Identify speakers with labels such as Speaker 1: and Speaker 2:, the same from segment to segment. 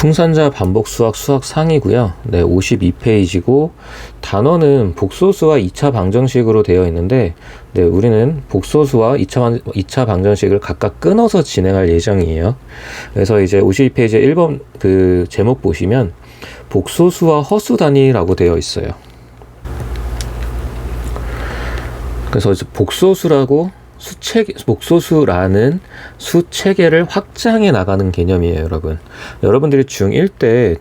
Speaker 1: 풍산자 반복 수학 수학 상이고요. 네, 52페이지고 단원은 복소수와 2차 방정식으로 되어 있는데 네, 우리는 복소수와 2차 방정식을 각각 끊어서 진행할 예정이에요. 그래서 이제 52페이지 1번 그 제목 보시면 복소수와 허수 단위라고 되어 있어요. 그래서 이제 복소수라는 수체계를 확장해 나가는 개념이에요, 여러분. 여러분들이 중1 때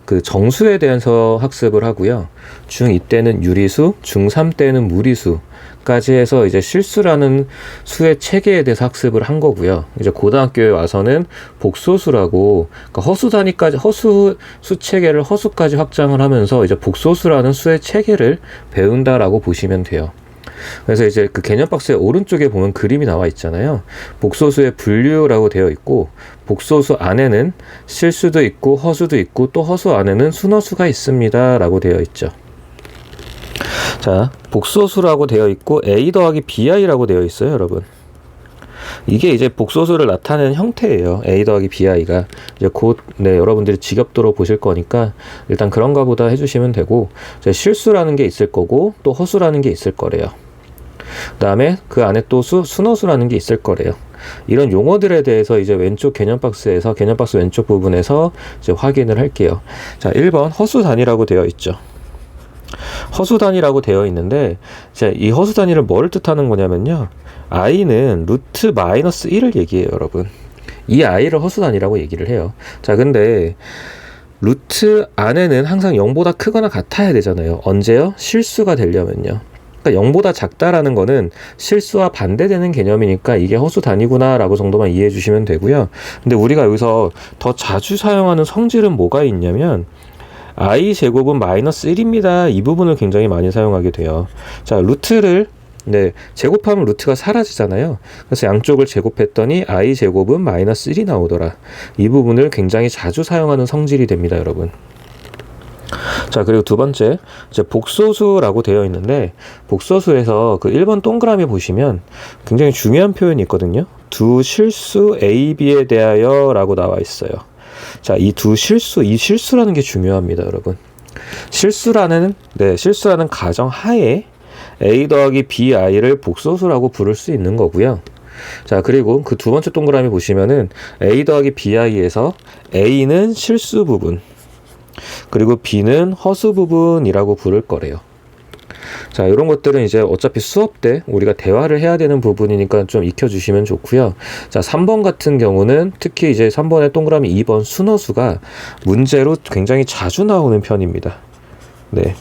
Speaker 1: 그 정수에 대해서 학습을 하고요. 중2 때는 유리수, 중3 때는 무리수까지 해서 이제 실수라는 수의 체계에 대해서 학습을 한 거고요. 이제 고등학교에 와서는 복소수라고, 그러니까 허수 단위까지, 수체계를 허수까지 확장을 하면서 이제 복소수라는 수의 체계를 배운다라고 보시면 돼요. 그래서 이제 그 개념 박스의 오른쪽에 보면 그림이 나와 있잖아요. 복소수의 분류라고 되어 있고, 복소수 안에는 실수도 있고 허수도 있고 또 허수 안에는 순허수가 있습니다 라고 되어 있죠. 자, 복소수라고 되어 있고 A 더하기 BI라고 되어 있어요, 여러분. 이게 이제 복소수를 나타내는 형태예요. A 더하기 BI가 이제 곧 여러분들이 지겹도록 보실 거니까 일단 그런가 보다 해주시면 되고, 이제 실수라는 게 있을 거고 또 허수라는 게 있을 거래요. 그 다음에 그 안에 또 순허수라는 게 있을 거래요. 이런 용어들에 대해서 이제 왼쪽 개념 박스 왼쪽 부분에서 이제 확인을 할게요. 자, 1번 허수 단위라고 되어 있죠. 허수 단위라고 되어 있는데, 자, 이 허수 단위를 뭐를 뜻하는 거냐면요, i는 루트 마이너스 1을 얘기해요, 여러분. 이 i를 허수 단위라고 얘기를 해요. 자, 근데 루트 안에는 항상 0보다 크거나 같아야 되잖아요. 언제요? 실수가 되려면요. 그러니까 0보다 작다라는 거는 실수와 반대되는 개념이니까 이게 허수 단위구나 라고 정도만 이해해 주시면 되고요. 근데 우리가 여기서 더 자주 사용하는 성질은 뭐가 있냐면 i 제곱은 마이너스 1입니다. 이 부분을 굉장히 많이 사용하게 돼요. 자, 루트를 제곱하면 루트가 사라지잖아요. 그래서 양쪽을 제곱했더니 i 제곱은 마이너스 1이 나오더라. 이 부분을 굉장히 자주 사용하는 성질이 됩니다, 여러분. 자, 그리고 두 번째, 이제 복소수라고 되어 있는데, 복소수에서 그 1번 동그라미 보시면 굉장히 중요한 표현이 있거든요. 두 실수 A, B에 대하여 라고 나와 있어요. 자, 이 실수라는 게 중요합니다, 여러분. 실수라는 가정 하에 A 더하기 BI를 복소수라고 부를 수 있는 거고요. 자, 그리고 그 두 번째 동그라미 보시면은 A 더하기 BI에서 A는 실수 부분, 그리고 B는 허수 부분이라고 부를 거래요. 자, 이런 것들은 이제 어차피 수업 때 우리가 대화를 해야 되는 부분이니까 좀 익혀주시면 좋고요. 자, 3번 같은 경우는 특히 이제 3번의 동그라미 2번 순허수가 문제로 굉장히 자주 나오는 편입니다. 네.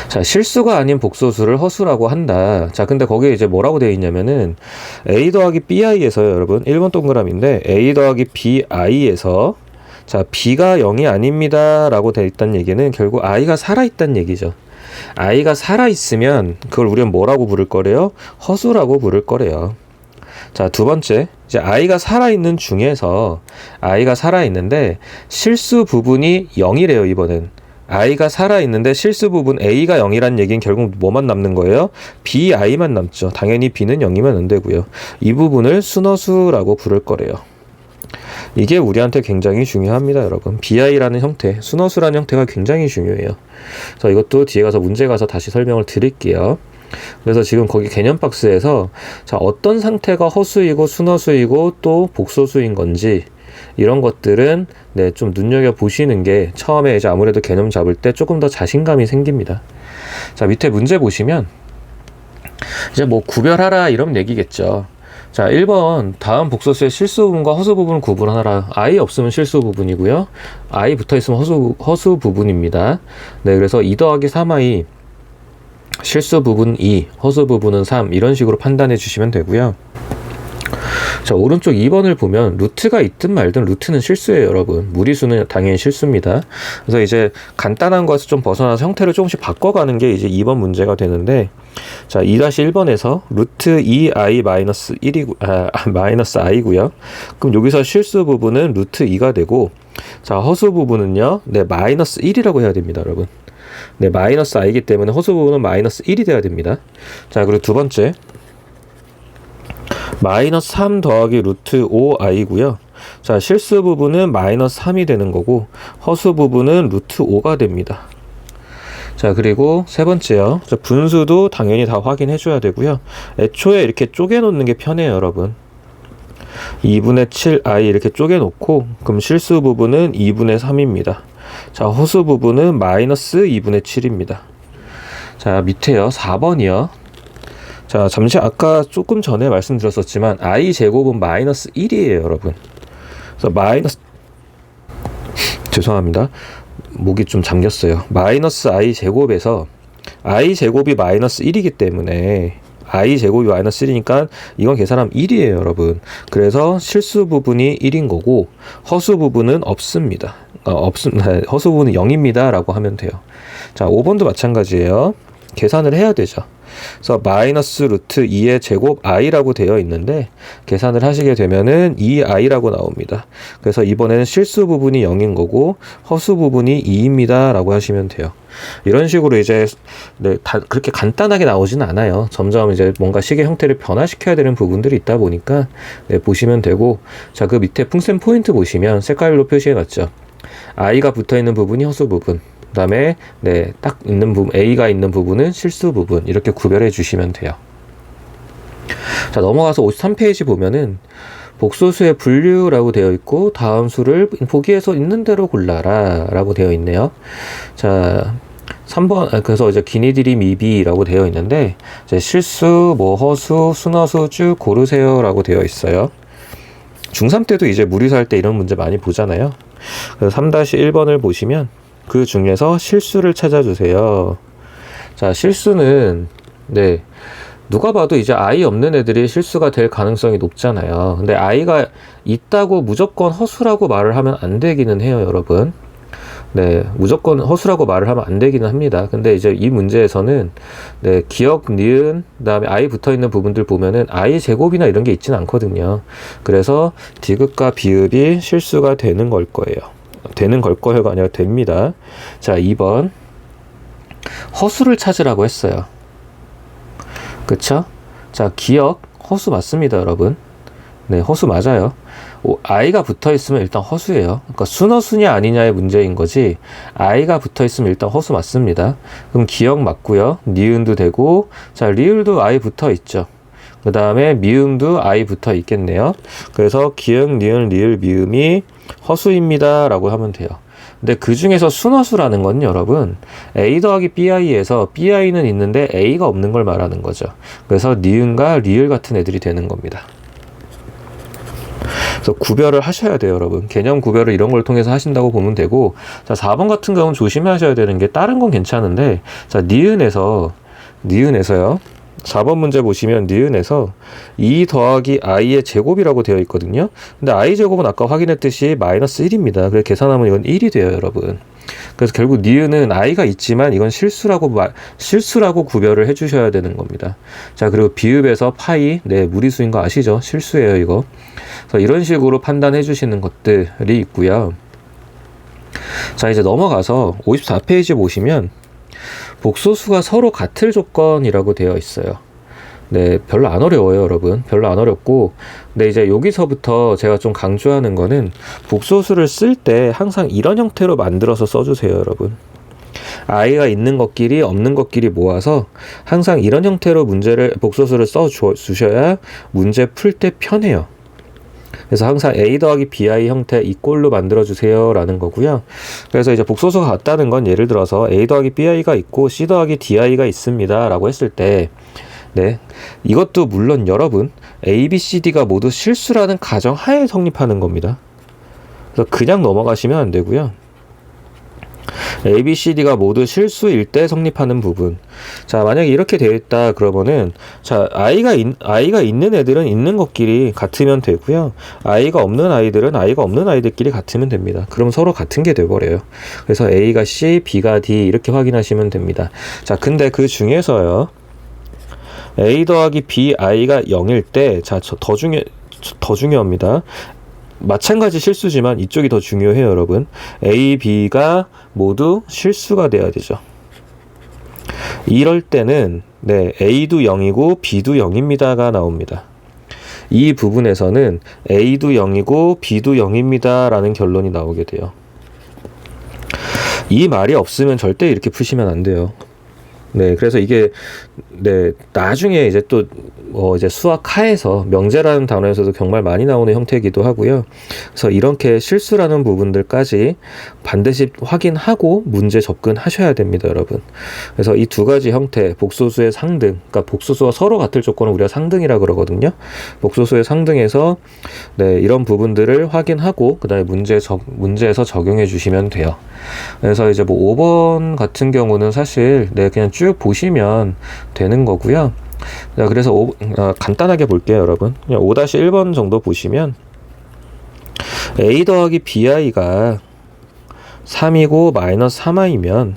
Speaker 1: 자, 실수가 아닌 복소수를 허수라고 한다. 자, 근데 거기에 이제 뭐라고 되어 있냐면은 A 더하기 BI에서요, 여러분. 1번 동그라미인데 A 더하기 BI에서 자, B가 0이 아닙니다 라고 되어 있다는 얘기는 결국 I가 살아있다는 얘기죠. I가 살아있으면 그걸 우리는 뭐라고 부를 거래요? 허수라고 부를 거래요. 자, 두 번째, 이제 I가 살아있는 중에서 I가 살아있는데 실수 부분이 0이래요, 이번엔. I가 살아있는데 실수 부분 A가 0이란 얘기는 결국 뭐만 남는 거예요? BI만 남죠. 당연히 B는 0이면 안 되고요. 이 부분을 순허수라고 부를 거래요. 이게 우리한테 굉장히 중요합니다, 여러분. BI라는 형태, 순허수라는 형태가 굉장히 중요해요. 그래서 이것도 뒤에 가서 문제 가서 다시 설명을 드릴게요. 그래서 지금 거기 개념 박스에서 자, 어떤 상태가 허수이고 순허수이고 또 복소수인 건지 이런 것들은 좀 눈여겨보시는 게 처음에 이제 아무래도 개념 잡을 때 조금 더 자신감이 생깁니다. 자, 밑에 문제 보시면 이제 뭐 구별하라 이런 얘기겠죠. 자, 1번 다음 복소수의 실수 부분과 허수 부분을 구분하라. I 없으면 실수 부분이고요. I 붙어있으면 허수 부분입니다. 네, 그래서 2 더하기 3I 실수 부분 2, 허수 부분은 3 이런 식으로 판단해 주시면 되고요. 자, 오른쪽 2번을 보면 루트가 있든 말든 루트는 실수예요, 여러분. 무리수는 당연히 실수입니다. 그래서 이제 간단한 것을 좀 벗어나서 형태를 조금씩 바꿔가는 게 이제 2번 문제가 되는데, 자, 2-1번에서 루트 2i 마이너스 1이고, 마이너스 i고요. 그럼 여기서 실수 부분은 루트 2가 되고, 자, 허수 부분은요, 마이너스 1이라고 해야 됩니다, 여러분. 마이너스 i이기 때문에 허수 부분은 마이너스 1이 돼야 됩니다. 자, 그리고 두 번째. 마이너스 3 더하기 루트 5i고요. 자, 실수 부분은 마이너스 3이 되는 거고 허수 부분은 루트 5가 됩니다. 자, 그리고 세 번째요. 자, 분수도 당연히 다 확인해 줘야 되고요. 애초에 이렇게 쪼개 놓는 게 편해요, 여러분. 2분의 7i 이렇게 쪼개 놓고, 그럼 실수 부분은 2분의 3입니다. 자, 허수 부분은 마이너스 2분의 7입니다. 자, 밑에요. 4번이요. 자, 잠시 아까 조금 전에 말씀드렸었지만 i 제곱은 마이너스 1이에요, 여러분. 그래서 마이너스 죄송합니다. 목이 좀 잠겼어요. 마이너스 i 제곱에서 i 제곱이 마이너스 1이기 때문에 i 제곱이 마이너스 1이니까 이건 계산하면 1이에요, 여러분. 그래서 실수 부분이 1인 거고 허수 부분은 없습니다. 허수 부분은 0입니다 라고 하면 돼요. 자, 5번도 마찬가지예요. 계산을 해야 되죠. 그래서 마이너스 루트 2의 제곱 i라고 되어 있는데 계산을 하시게 되면은 2i라고 나옵니다. 그래서 이번에는 실수 부분이 0인 거고 허수 부분이 2입니다 라고 하시면 돼요. 이런 식으로 이제 그렇게 간단하게 나오지는 않아요. 점점 이제 뭔가 식의 형태를 변화시켜야 되는 부분들이 있다 보니까 보시면 되고, 자, 그 밑에 풍셈 포인트 보시면 색깔로 표시해 놨죠. i가 붙어 있는 부분이 허수 부분, 그 다음에 딱 있는 부분, A가 있는 부분은 실수 부분, 이렇게 구별해 주시면 돼요. 자, 넘어가서 53페이지 보면은 복소수의 분류라고 되어 있고 다음 수를 보기에서 있는 대로 골라라 라고 되어 있네요. 자, 3번, 그래서 이제 기니들이 미비라고 되어 있는데 이제 실수, 뭐 허수, 순허수 쭉 고르세요 라고 되어 있어요. 중3 때도 이제 무리수 할 때 이런 문제 많이 보잖아요. 그래서 3-1번을 보시면 그 중에서 실수를 찾아주세요. 자, 실수는 누가 봐도 이제 i 없는 애들이 실수가 될 가능성이 높잖아요. 근데 i가 있다고 무조건 허수라고 말을 하면 안 되기는 해요, 여러분. 무조건 허수라고 말을 하면 안 되기는 합니다. 근데 이제 이 문제에서는 기억, 니은, 그다음에 i 붙어 있는 부분들 보면은 i 제곱이나 이런 게 있지는 않거든요. 그래서 디귿과 비읍이 실수가 되는 걸 거예요. 되는 걸 거예요가 아니라 됩니다. 자, 2번 허수를 찾으라고 했어요. 그쵸? 자, 기억 허수 맞습니다, 여러분. 허수 맞아요. i가 붙어 있으면 일단 허수예요. 그러니까 순허수냐 아니냐의 문제인 거지, i가 붙어 있으면 일단 허수 맞습니다. 그럼 기억 맞고요. 니은도 되고, 자, 리을도 i 붙어 있죠. 그 다음에 미음도 i 붙어 있겠네요. 그래서 기억, 니은, 리을, 미음이 허수입니다 라고 하면 돼요. 근데 그 중에서 순허수라는 건 여러분 a 더하기 bi에서 bi는 있는데 a가 없는 걸 말하는 거죠. 그래서 니은과 리을 같은 애들이 되는 겁니다. 그래서 구별을 하셔야 돼요, 여러분. 개념 구별을 이런 걸 통해서 하신다고 보면 되고, 자, 4번 같은 경우는 조심하셔야 되는 게, 다른 건 괜찮은데, 자, 니은에서요. 4번 문제 보시면 니은에서 2 더하기 i의 제곱이라고 되어 있거든요. 근데 i 제곱은 아까 확인했듯이 마이너스 1입니다. 그래서 계산하면 이건 1이 돼요, 여러분. 그래서 결국 니은은 i가 있지만 이건 실수라고 구별을 해주셔야 되는 겁니다. 자, 그리고 비읍에서 파이, 무리수인 거 아시죠? 실수예요, 이거. 그래서 이런 식으로 판단해 주시는 것들이 있고요. 자, 이제 넘어가서 54페이지 보시면 복소수가 서로 같을 조건이라고 되어 있어요. 별로 안 어려워요, 여러분. 별로 안 어렵고, 근데 이제 여기서부터 제가 좀 강조하는 거는 복소수를 쓸 때 항상 이런 형태로 만들어서 써주세요, 여러분. i가 있는 것끼리 없는 것끼리 모아서 항상 이런 형태로 복소수를 써주셔야 문제 풀 때 편해요. 그래서 항상 a 더하기 bi 형태 이 꼴로 만들어주세요 라는 거고요. 그래서 이제 복소수가 같다는 건 예를 들어서 a 더하기 bi가 있고 c 더하기 di가 있습니다 라고 했을 때, 이것도 물론 여러분 a, b, c, d가 모두 실수라는 가정하에 성립하는 겁니다. 그래서 그냥 넘어가시면 안 되고요. A, B, C, D가 모두 실수일 때 성립하는 부분. 자, 만약에 이렇게 되어 있다 그러면은, 자, i가 있는 애들은 있는 것끼리 같으면 되고요. i가 없는 아이들은 i가 없는 아이들끼리 같으면 됩니다. 그럼 서로 같은 게 돼버려요. 그래서 A가 C, B가 D 이렇게 확인하시면 됩니다. 자, 근데 그 중에서요, A 더하기 B, i가 0일 때, 자, 더 중요합니다. 마찬가지 실수지만 이쪽이 더 중요해요, 여러분. A, B가 모두 실수가 돼야 되죠. 이럴 때는 A도 0이고 B도 0입니다가 나옵니다. 이 부분에서는 A도 0이고 B도 0입니다 라는 결론이 나오게 돼요. 이 말이 없으면 절대 이렇게 푸시면 안 돼요. 네, 그래서 이게, 네, 나중에 이제 또, 이제 수학하에서 명제라는 단어에서도 정말 많이 나오는 형태이기도 하고요. 그래서 이렇게 실수라는 부분들까지 반드시 확인하고 문제 접근하셔야 됩니다, 여러분. 그래서 이 두 가지 형태, 복소수의 상등, 그러니까 복소수와 서로 같을 조건을 우리가 상등이라 그러거든요. 복소수의 상등에서, 네, 이런 부분들을 확인하고, 그 다음에 문제에서 적용해 주시면 돼요. 그래서 이제 뭐 5번 같은 경우는 사실, 네, 그냥 쭉 보시면 되는 거고요. 자, 그래서 간단하게 볼게요, 여러분. 그냥 5-1번 정도 보시면 A 더하기 BI가 3이고 마이너스 3i면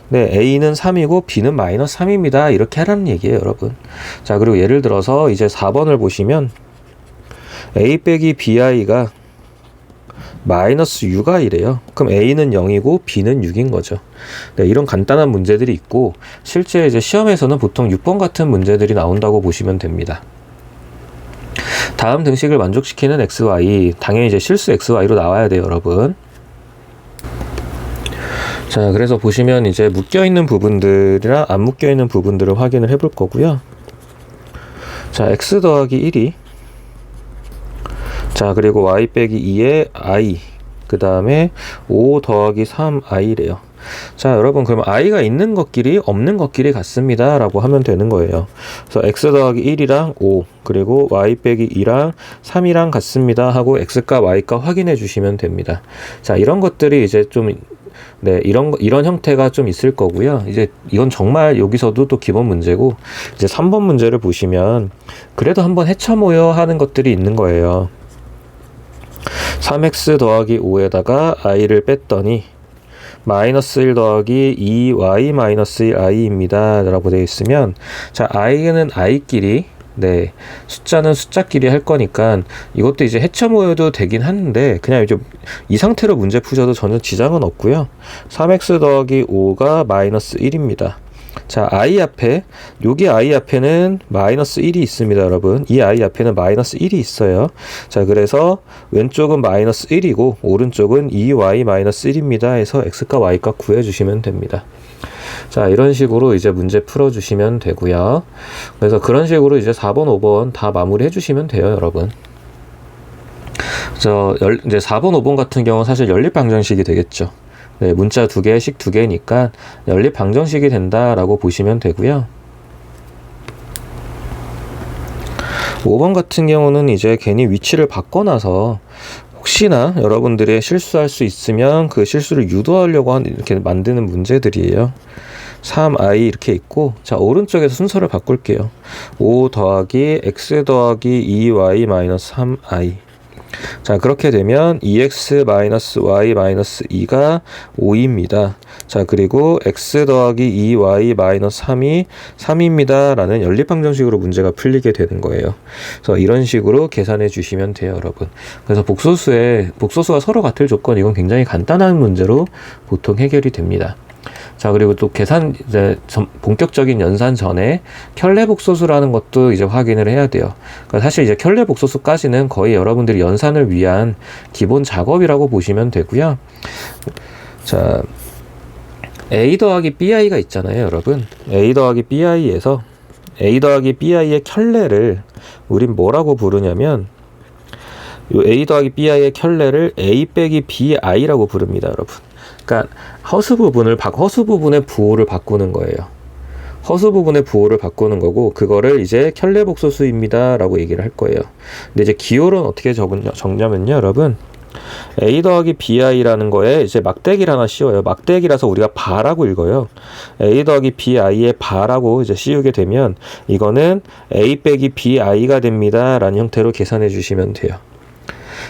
Speaker 1: 네, A는 3이고 B는 마이너스 3입니다. 이렇게 하라는 얘기예요, 여러분. 자, 그리고 예를 들어서 이제 4번을 보시면 A 빼기 BI가 마이너스 6i래요. 그럼 A는 0이고 B는 6인 거죠. 네, 이런 간단한 문제들이 있고 실제 이제 시험에서는 보통 6번 같은 문제들이 나온다고 보시면 됩니다. 다음 등식을 만족시키는 XY, 당연히 이제 실수 XY로 나와야 돼요, 여러분. 자, 그래서 보시면 이제 묶여있는 부분들이랑 안 묶여있는 부분들을 확인을 해볼 거고요. 자, X 더하기 1이 자, 그리고 y 빼기 2의 i, 그 다음에 5 더하기 3i래요. 자, 여러분, 그러면 i가 있는 것끼리 없는 것끼리 같습니다 라고 하면 되는 거예요. 그래서 x 더하기 1이랑 5, 그리고 y 빼기 2랑 3이랑 같습니다 하고 x값 y값 확인해 주시면 됩니다. 자, 이런 것들이 이제 좀, 네, 이런 형태가 좀 있을 거고요. 이제 이건 정말 여기서도 또 기본 문제고, 이제 3번 문제를 보시면 그래도 한번 헤쳐모여 하는 것들이 있는 거예요. 3x 더하기 5에다가 i를 뺐더니 마이너스 1 더하기 2y 마이너스 1i입니다 라고 되어 있으면, 자, i는 i끼리, 네, 숫자는 숫자끼리 할 거니까 이것도 이제 헤쳐 모여도 되긴 하는데 그냥 이제 이 상태로 문제 푸셔도 전혀 지장은 없고요. 3x 더하기 5가 마이너스 1입니다. 자, i 앞에, 여기 i 앞에는 마이너스 1이 있습니다, 여러분. 이 i 앞에는 마이너스 1이 있어요. 자, 그래서 왼쪽은 마이너스 1이고 오른쪽은 2y 마이너스 1입니다 해서 x값 y값 구해주시면 됩니다. 자, 이런 식으로 이제 문제 풀어주시면 되고요. 그래서 그런 식으로 이제 4번, 5번 다 마무리 해주시면 돼요, 여러분. 이제 4번, 5번 같은 경우는 사실 연립방정식이 되겠죠. 네, 문자 2개, 식 2개니까 연립방정식이 된다라고 보시면 되고요. 5번 같은 경우는 이제 괜히 위치를 바꿔놔서 혹시나 여러분들이 실수할 수 있으면 그 실수를 유도하려고 이렇게 만드는 문제들이에요. 3i 이렇게 있고, 자, 오른쪽에서 순서를 바꿀게요. 5 더하기 x 더하기 2y 마이너스 3i. 자, 그렇게 되면 2x-y-2가 5입니다. 자, 그리고 x 더하기 2y-3이 3입니다 라는 연립방정식으로 문제가 풀리게 되는 거예요. 그래서 이런 식으로 계산해 주시면 돼요, 여러분. 그래서 복소수가 서로 같을 조건, 이건 굉장히 간단한 문제로 보통 해결이 됩니다. 자, 그리고 또 이제 본격적인 연산 전에 켤레복소수라는 것도 이제 확인을 해야 돼요. 그러니까 사실 이제 켤레복소수까지는 거의 여러분들이 연산을 위한 기본 작업이라고 보시면 되고요. 자, A 더하기 BI가 있잖아요, 여러분. A 더하기 BI에서 A 더하기 BI의 켤레를 우린 뭐라고 부르냐면, 요 A 더하기 BI의 켤레를 A 빼기 BI라고 부릅니다, 여러분. 그러니까 허수 부분의 부호를 바꾸는 거예요. 허수 부분의 부호를 바꾸는 거고, 그거를 이제 켤레복소수입니다 라고 얘기를 할 거예요. 근데 이제 기호는 어떻게 적냐면요, 여러분. A 더하기 BI라는 거에 이제 막대기를 하나 씌워요. 막대기라서 우리가 바라고 읽어요. A 더하기 BI의 바라고 이제 씌우게 되면 이거는 A 빼기 BI가 됩니다 라는 형태로 계산해 주시면 돼요.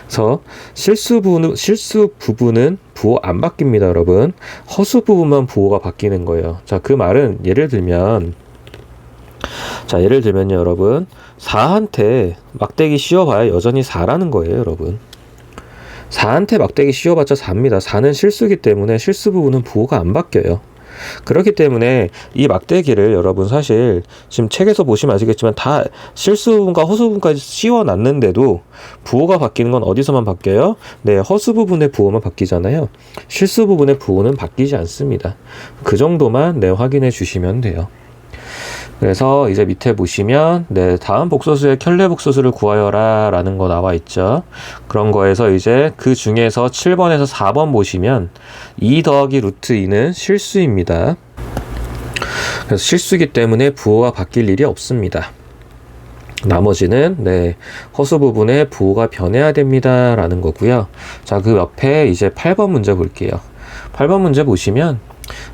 Speaker 1: 그래서 실수 부분은 부호 안 바뀝니다, 여러분. 허수 부분만 부호가 바뀌는 거예요. 자, 그 말은 예를 들면요, 여러분. 4한테 막대기 씌워봐야 여전히 4라는 거예요, 여러분. 4한테 막대기 씌워봤자 4입니다. 4는 실수기 때문에 실수 부분은 부호가 안 바뀌어요. 그렇기 때문에 이 막대기를 여러분 사실 지금 책에서 보시면 아시겠지만 다 실수 부분과 허수 부분까지 씌워놨는데도 부호가 바뀌는 건 어디서만 바뀌어요? 네, 허수 부분의 부호만 바뀌잖아요. 실수 부분의 부호는 바뀌지 않습니다. 그 정도만 네, 확인해 주시면 돼요. 그래서 이제 밑에 보시면 네, 다음 복소수의 켤레 복소수를 구하여라 라는 거 나와 있죠. 그런 거에서 이제 그 중에서 7번에서 4번 보시면 2 더하기 루트 2는 실수입니다. 그래서 실수이기 때문에 부호가 바뀔 일이 없습니다. 나머지는 네, 허수 부분에 부호가 변해야 됩니다 라는 거고요. 자, 그 옆에 이제 8번 문제 볼게요. 8번 문제 보시면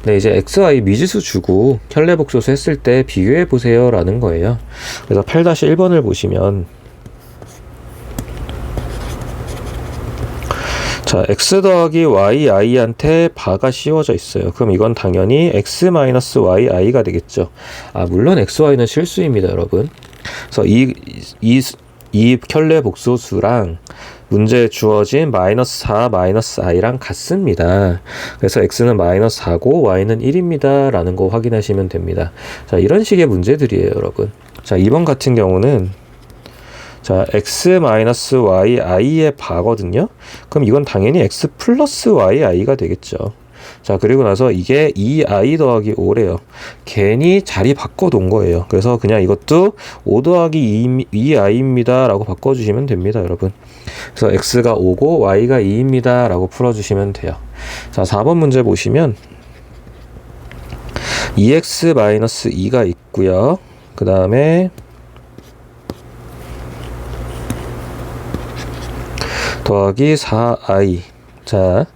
Speaker 1: 네, 이제 xy 미지수 주고 켤레 복소수 했을 때 비교해 보세요 라는 거예요. 그래서 8-1번을 보시면 자, x 더하기 yi한테 바가 씌워져 있어요. 그럼 이건 당연히 x-yi가 되겠죠. 아, 물론 xy는 실수입니다, 여러분. 그래서 이 켤레 복소수랑 문제에 주어진 -4, -i랑 같습니다. 그래서 x는 -4고 y는 1입니다. 라는 거 확인하시면 됩니다. 자, 이런 식의 문제들이에요, 여러분. 자, 2번 같은 경우는 자, x-yi의 바거든요. 그럼 이건 당연히 x 플러스 yi가 되겠죠. 자, 그리고 나서 이게 2i 더하기 5래요. 괜히 자리 바꿔놓은 거예요. 그래서 그냥 이것도 5 더하기 2i입니다. 라고 바꿔주시면 됩니다, 여러분. 그래서 x가 5고 y가 2입니다. 라고 풀어주시면 돼요. 자, 4번 문제 보시면 2x-2가 있고요. 그 다음에 더하기 4i. 자,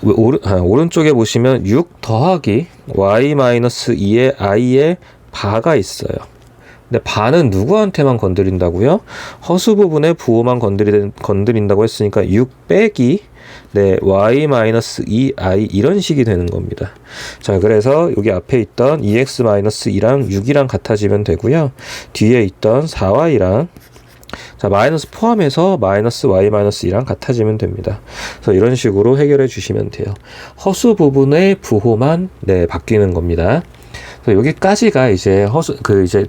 Speaker 1: 오른쪽에 보시면 6 더하기 y-2의 i의 바가 있어요. 근데 바는 누구한테만 건드린다고요? 허수 부분의 부호만 건드린다고 했으니까 6 빼기 네, y-2i 이런 식이 되는 겁니다. 자, 그래서 여기 앞에 있던 2x-2랑 6이랑 같아지면 되고요. 뒤에 있던 4y랑 자, 마이너스 포함해서 -y-2랑 같아지면 됩니다. 그래서 이런 식으로 해결해 주시면 돼요. 허수 부분의 부호만 네, 바뀌는 겁니다. 그래서 여기까지가 이제 이제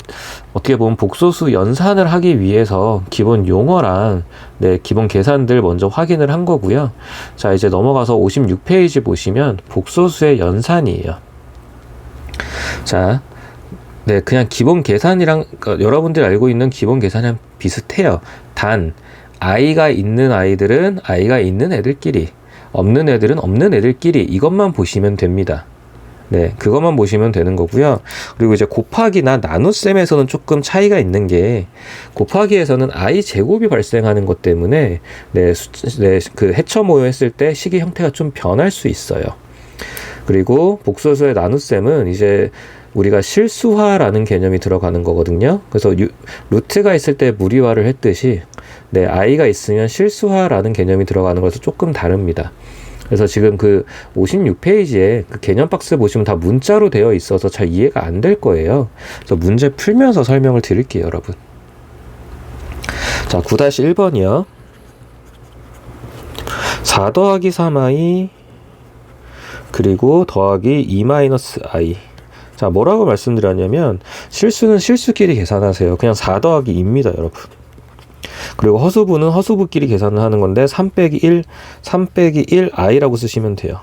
Speaker 1: 어떻게 보면 복소수 연산을 하기 위해서 기본 용어랑 네, 기본 계산들 먼저 확인을 한 거고요. 자, 이제 넘어가서 56페이지 보시면 복소수의 연산이에요. 자, 네, 그냥 기본 계산이랑 여러분들이 알고 있는 기본 계산이랑 비슷해요. 단 i가 있는 아이들은 i가 있는 애들끼리, 없는 애들은 없는 애들끼리 이것만 보시면 됩니다. 네, 그것만 보시면 되는 거고요. 그리고 이제 곱하기나 나눗셈에서는 조금 차이가 있는 게 곱하기에서는 i 제곱이 발생하는 것 때문에 네, 그 해처 모여했을 때 식의 형태가 좀 변할 수 있어요. 그리고 복소수의 나눗셈은 이제 우리가 실수화라는 개념이 들어가는 거거든요. 그래서 루트가 있을 때 무리화를 했듯이 네, i가 있으면 실수화라는 개념이 들어가는 것에서 조금 다릅니다. 그래서 지금 그 56페이지에 그 개념 박스 보시면 다 문자로 되어 있어서 잘 이해가 안 될 거예요. 그래서 문제 풀면서 설명을 드릴게요, 여러분. 자, 9-1번이요. 4 더하기 3i 그리고 더하기 2-i. 자, 뭐라고 말씀드렸냐면 실수는 실수끼리 계산하세요. 그냥 4 더하기 2입니다, 여러분. 그리고 허수부는 허수부끼리 계산을 하는 건데 3 빼기 1, 3 빼기 1i라고 쓰시면 돼요.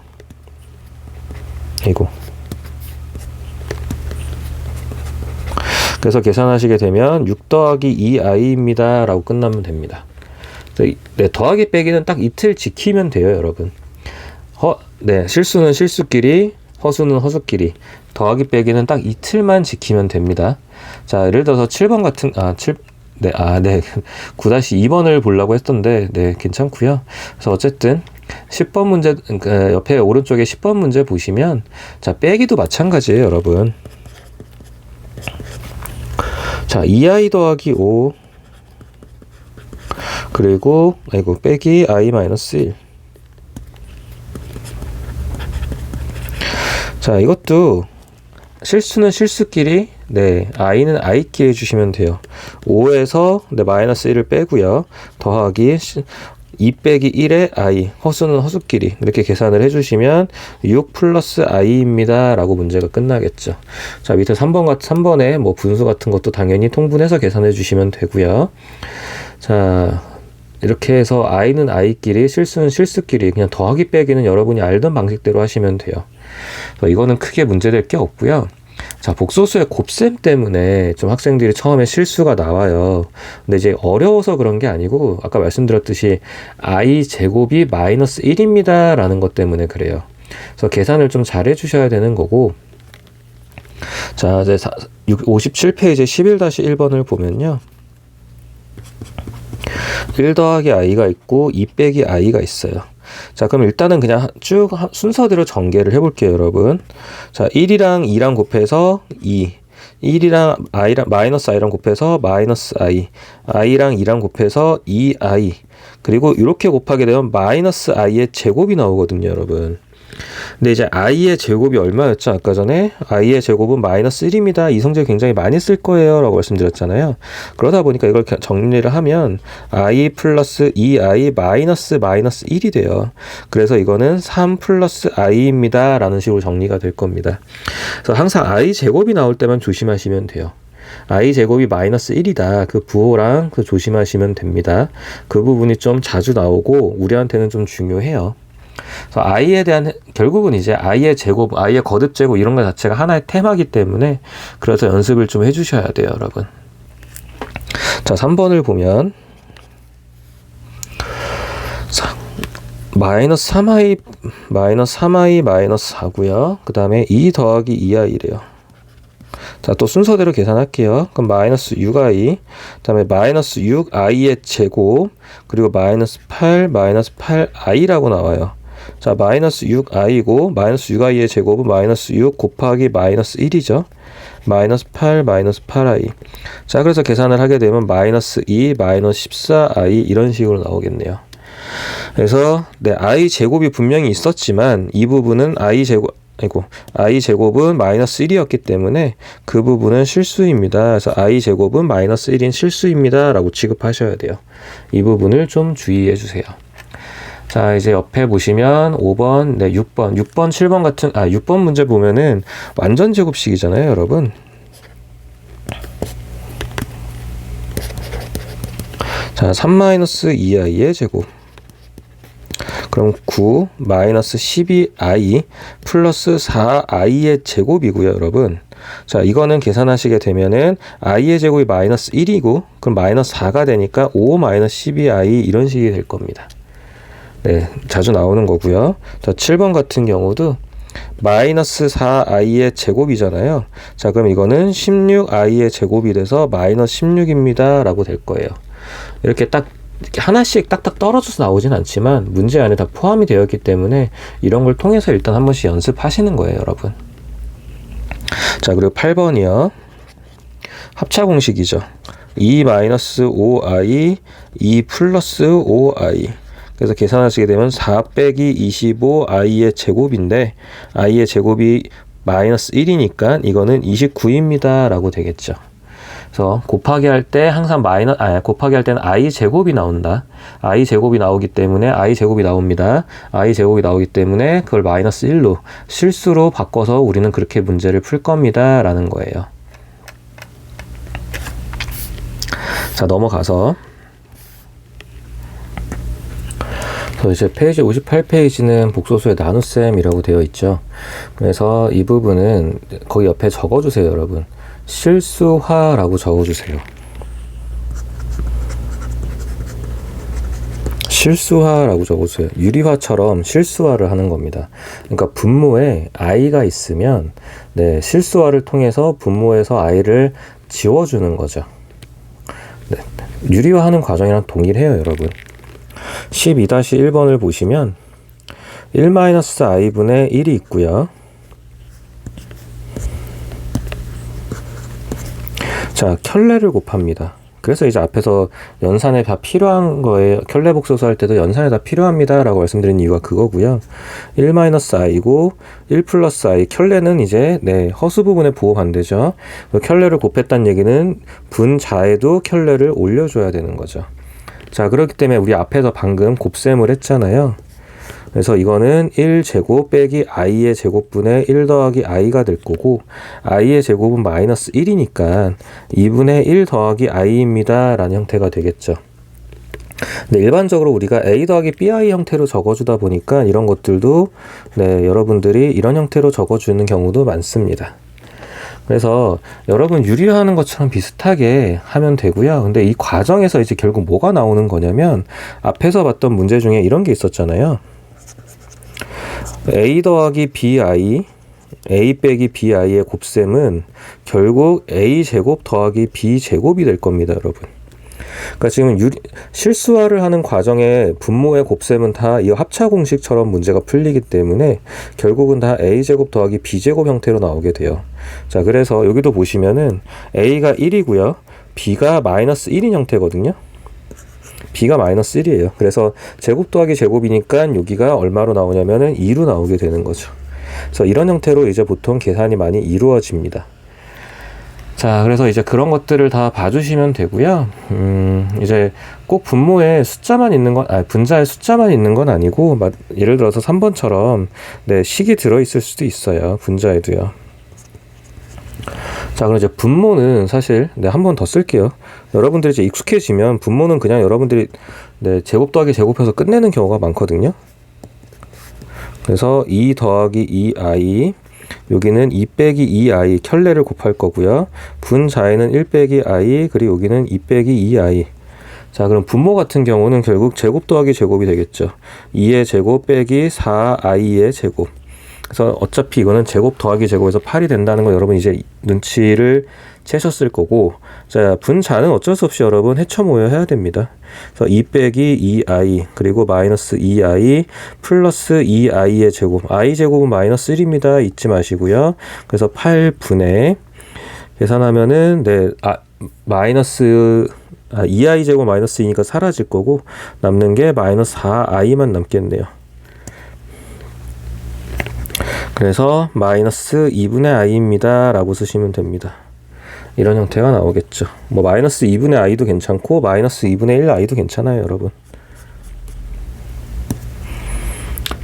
Speaker 1: 이거. 그래서 계산하시게 되면 6 더하기 2i입니다. 라고 끝나면 됩니다. 네, 더하기 빼기는 딱 이틀 지키면 돼요, 여러분. 네, 실수는 실수끼리, 허수는 허수끼리, 더하기 빼기는 딱 이틀만 지키면 됩니다. 자, 예를 들어서 7번 같은, 9-2번을 보려고 했던데, 네, 괜찮고요. 그래서 어쨌든 10번 문제, 옆에 오른쪽에 10번 문제 보시면, 자, 빼기도 마찬가지예요, 여러분. 자, 2i 더하기 5, 그리고, 빼기 i-1. 자, 이것도 실수는 실수끼리, 네, i는 i끼리 해주시면 돼요. 5에서 네, -1을 빼고요. 더하기 2 빼기 1의 i, 허수는 허수끼리 이렇게 계산을 해주시면 6 플러스 i입니다 라고 문제가 끝나겠죠. 자, 밑에 3번에 뭐 분수 같은 것도 당연히 통분해서 계산해 주시면 되고요. 자, 이렇게 해서 i는 i끼리, 실수는 실수끼리 그냥 더하기 빼기는 여러분이 알던 방식대로 하시면 돼요. 이거는 크게 문제될 게 없고요. 자, 복소수의 곱셈 때문에 좀 학생들이 처음에 실수가 나와요. 근데 이제 어려워서 그런 게 아니고 아까 말씀드렸듯이 i 제곱이 마이너스 1입니다 라는 것 때문에 그래요. 그래서 계산을 좀 잘 해주셔야 되는 거고. 자, 이제 57페이지 11-1번을 보면요. 1 더하기 i가 있고 2 빼기 i가 있어요. 자, 그럼 일단은 그냥 쭉 순서대로 전개를 해볼게요, 여러분. 자, 1이랑 2랑 곱해서 2, 1이랑 i랑 마이너스 i랑 곱해서 마이너스 i, i랑 2랑 곱해서 2i, 그리고 이렇게 곱하게 되면 마이너스 i의 제곱이 나오거든요, 여러분. 근데 이제 i의 제곱이 얼마였죠? 아까 전에 i의 제곱은 마이너스 1입니다. 이 성질 굉장히 많이 쓸 거예요 라고 말씀드렸잖아요. 그러다 보니까 이걸 정리를 하면 i 플러스 2i 마이너스 1이 돼요. 그래서 이거는 3 플러스 i입니다 라는 식으로 정리가 될 겁니다. 그래서 항상 i 제곱이 나올 때만 조심하시면 돼요. i 제곱이 마이너스 1이다. 그 부호랑 그 조심하시면 됩니다. 그 부분이 좀 자주 나오고 우리한테는 좀 중요해요. 그래서 i에 대한 결국은 이제 i의 제곱, i의 거듭 제곱 이런 것 자체가 하나의 테마이기 때문에 그래서 연습을 좀 해주셔야 돼요, 여러분. 자, 3번을 보면 자, 마이너스 3i 마이너스 4고요. 그 다음에 2 더하기 2i래요. 자, 또 순서대로 계산할게요. 그럼 마이너스 6i, 그 다음에 마이너스 6i의 제곱, 그리고 마이너스 8i라고 나와요. 자, 마이너스 6i고, 마이너스 6i의 제곱은 마이너스 6 곱하기 마이너스 1이죠. 마이너스 8i. 자, 그래서 계산을 하게 되면 마이너스 2, 마이너스 14i 이런 식으로 나오겠네요. 그래서, 네, i 제곱이 분명히 있었지만, 이 부분은 i 제곱은 마이너스 1이었기 때문에 그 부분은 실수입니다. 그래서 i 제곱은 마이너스 1인 실수입니다 라고 취급하셔야 돼요. 이 부분을 좀 주의해 주세요. 자, 이제 옆에 보시면 5번, 네, 6번, 7번 같은, 6번 문제 보면은 완전 제곱식이잖아요, 여러분. 자, 3-2i의 제곱. 그럼 9 마이너스 12i 플러스 4i의 제곱이고요, 여러분. 자, 이거는 계산하시게 되면은 i의 제곱이 마이너스 1이고 그럼 마이너스 4가 되니까 5 마이너스 12i 이런 식이 될 겁니다. 네, 자주 나오는 거고요. 자, 7번 같은 경우도 마이너스 4i의 제곱이잖아요. 자, 그럼 이거는 16i의 제곱이 돼서 마이너스 16입니다 라고 될 거예요. 이렇게 딱 이렇게 하나씩 딱딱 떨어져서 나오진 않지만 문제 안에 다 포함이 되어 있기 때문에 이런 걸 통해서 일단 한 번씩 연습하시는 거예요, 여러분. 자, 그리고 8번이요. 합차 공식이죠. 2-5i, 2 플러스 5i. 그래서 계산하시게 되면 4 빼기 25i의 제곱인데 i의 제곱이 마이너스 1이니까 이거는 29입니다 라고 되겠죠. 그래서 곱하기 할 때 항상 곱하기 할 때는 i 제곱이 나온다. i 제곱이 나오기 때문에 i 제곱이 나옵니다. i 제곱이 나오기 때문에 그걸 마이너스 1로 실수로 바꿔서 우리는 그렇게 문제를 풀 겁니다 라는 거예요. 자, 넘어가서 이제 페이지 58페이지는 복소수의 나눗셈이라고 되어 있죠. 그래서 이 부분은 거기 옆에 적어주세요, 여러분. 실수화라고 적어주세요. 실수화라고 적어주세요. 유리화처럼 실수화를 하는 겁니다. 그러니까 분모에 i가 있으면 네, 실수화를 통해서 분모에서 i를 지워주는 거죠. 네, 유리화하는 과정이랑 동일해요, 여러분. 12-1번을 보시면 1-i분의 1이 있고요. 자, 켤레를 곱합니다. 그래서 이제 앞에서 연산에 다 필요한 거에 켤레 복소수 할 때도 연산에 다 필요합니다 라고 말씀드린 이유가 그거고요. 1-i고 1 플러스 i, 켤레는 이제 네, 허수 부분의 부호 반대죠. 켤레를 곱했다는 얘기는 분자에도 켤레를 올려줘야 되는 거죠. 자, 그렇기 때문에 우리 앞에서 방금 곱셈을 했잖아요. 그래서 이거는 1제곱 빼기 i의 제곱분의 1 더하기 i가 될 거고, i의 제곱은 마이너스 1이니까 2분의 1 더하기 i입니다 라는 형태가 되겠죠. 네, 일반적으로 우리가 a 더하기 bi 형태로 적어주다 보니까 이런 것들도 네, 여러분들이 이런 형태로 적어주는 경우도 많습니다. 그래서 여러분 유리화하는 것처럼 비슷하게 하면 되고요. 근데 이 과정에서 이제 결국 뭐가 나오는 거냐면, 앞에서 봤던 문제 중에 이런 게 있었잖아요. a 더하기 bi, a 빼기 bi의 곱셈은 결국 a 제곱 더하기 b 제곱이 될 겁니다, 여러분. 그러니까 지금 실수화를 하는 과정에 분모의 곱셈은 다 이 합차 공식처럼 문제가 풀리기 때문에 결국은 다 a제곱 더하기 b제곱 형태로 나오게 돼요. 자, 그래서 여기도 보시면은 a가 1이고요. b가 마이너스 1인 형태거든요. b가 마이너스 1이에요. 그래서 제곱 더하기 제곱이니까 여기가 얼마로 나오냐면은 2로 나오게 되는 거죠. 그래서 이런 형태로 이제 보통 계산이 많이 이루어집니다. 자, 그래서 이제 그런 것들을 다 봐주시면 되고요. 이제 꼭 분모에 숫자만 있는 건, 분자에 숫자만 있는 건 아니고, 예를 들어서 3번처럼, 네, 식이 들어있을 수도 있어요. 분자에도요. 자, 그럼 이제 분모는 사실, 네, 한 번 더 쓸게요. 여러분들이 이제 익숙해지면 분모는 그냥 여러분들이, 네, 제곱 더하기 제곱해서 끝내는 경우가 많거든요. 그래서 2 더하기 2i, 여기는 2 빼기 2i 켤레를 곱할 거고요. 분자에는 1 빼기 i, 그리고 여기는 2 빼기 2i. 자, 그럼 분모 같은 경우는 결국 제곱 더하기 제곱이 되겠죠. 2의 제곱 빼기 4i의 제곱. 그래서 어차피 이거는 제곱 더하기 제곱에서 8이 된다는 거 여러분 이제 눈치를 채셨을 거고, 자, 분자는 어쩔 수 없이 여러분 헤쳐 모여 해야 됩니다. 그래서 2 빼기 2i, 그리고 마이너스 2i 플러스 2i의 제곱, i 제곱은 마이너스 1입니다. 잊지 마시고요. 그래서 8분의 계산하면은, 네, 마이너스 2i 제곱 마이너스 2니까 사라질 거고, 남는 게 마이너스 4i만 남겠네요. 그래서 마이너스 2분의 i입니다 라고 쓰시면 됩니다. 이런 형태가 나오겠죠. 뭐 마이너스 2분의 i도 괜찮고 마이너스 2분의 1 i도 괜찮아요, 여러분.